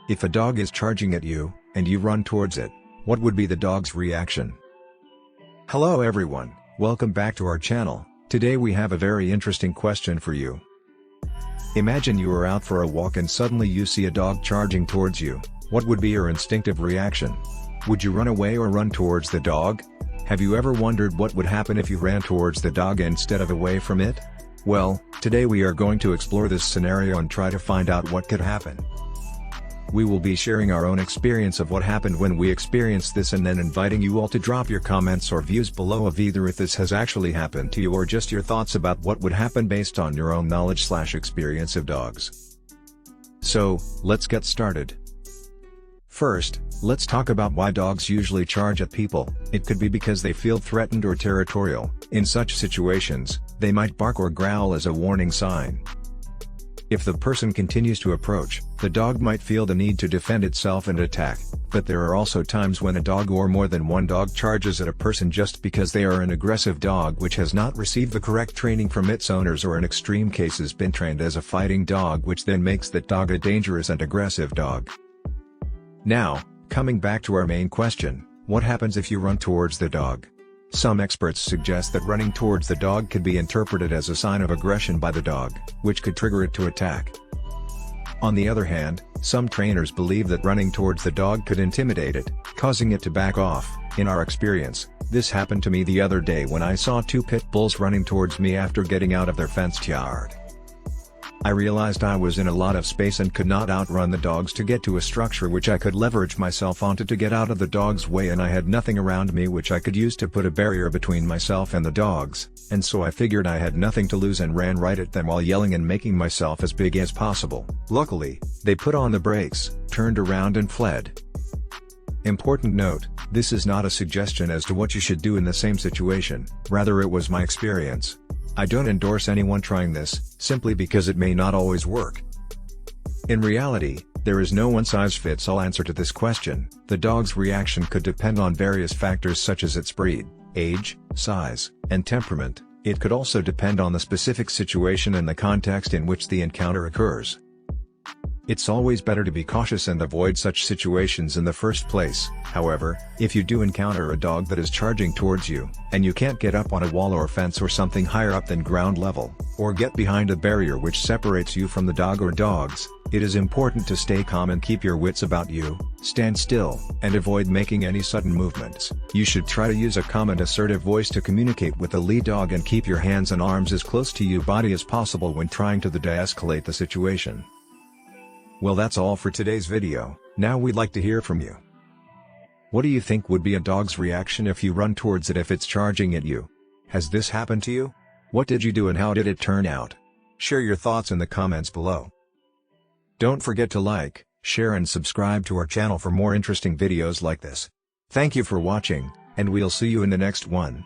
If a dog is charging at you, and you run towards it, what would be the dog's reaction? Hello everyone, welcome back to our channel. Today we have a very interesting question for you. Imagine you are out for a walk and suddenly you see a dog charging towards you. What would be your instinctive reaction? Would you run away or run towards the dog? Have you ever wondered what would happen if you ran towards the dog instead of away from it? Well, today we are going to explore this scenario and try to find out what could happen. We will be sharing our own experience of what happened when we experienced this and then inviting you all to drop your comments or views below of either if this has actually happened to you or just your thoughts about what would happen based on your own knowledge/experience of dogs. So, let's get started. First, let's talk about why dogs usually charge at people. It could be because they feel threatened or territorial. In such situations, they might bark or growl as a warning sign. If the person continues to approach, the dog might feel the need to defend itself and attack, but there are also times when a dog or more than one dog charges at a person just because they are an aggressive dog which has not received the correct training from its owners or in extreme cases been trained as a fighting dog, which then makes that dog a dangerous and aggressive dog. Now, coming back to our main question, what happens if you run towards the dog? Some experts suggest that running towards the dog could be interpreted as a sign of aggression by the dog, which could trigger it to attack. On the other hand, some trainers believe that running towards the dog could intimidate it, causing it to back off. In our experience, this happened to me the other day when I saw two pit bulls running towards me after getting out of their fenced yard. I realized I was in a lot of space and could not outrun the dogs to get to a structure which I could leverage myself onto to get out of the dog's way, and I had nothing around me which I could use to put a barrier between myself and the dogs, and so I figured I had nothing to lose and ran right at them while yelling and making myself as big as possible. Luckily, they put on the brakes, turned around and fled. Important note, this is not a suggestion as to what you should do in the same situation, rather it was my experience. I don't endorse anyone trying this, simply because it may not always work. In reality, there is no one-size-fits-all answer to this question. The dog's reaction could depend on various factors such as its breed, age, size, and temperament. It could also depend on the specific situation and the context in which the encounter occurs. It's always better to be cautious and avoid such situations in the first place. However, if you do encounter a dog that is charging towards you, and you can't get up on a wall or fence or something higher up than ground level, or get behind a barrier which separates you from the dog or dogs, it is important to stay calm and keep your wits about you, stand still, and avoid making any sudden movements. You should try to use a calm and assertive voice to communicate with the lead dog and keep your hands and arms as close to your body as possible when trying to de-escalate the situation. Well, that's all for today's video. Now we'd like to hear from you. What do you think would be a dog's reaction if you run towards it if it's charging at you? Has this happened to you? What did you do and how did it turn out? Share your thoughts in the comments below. Don't forget to like, share and subscribe to our channel for more interesting videos like this. Thank you for watching, and we'll see you in the next one.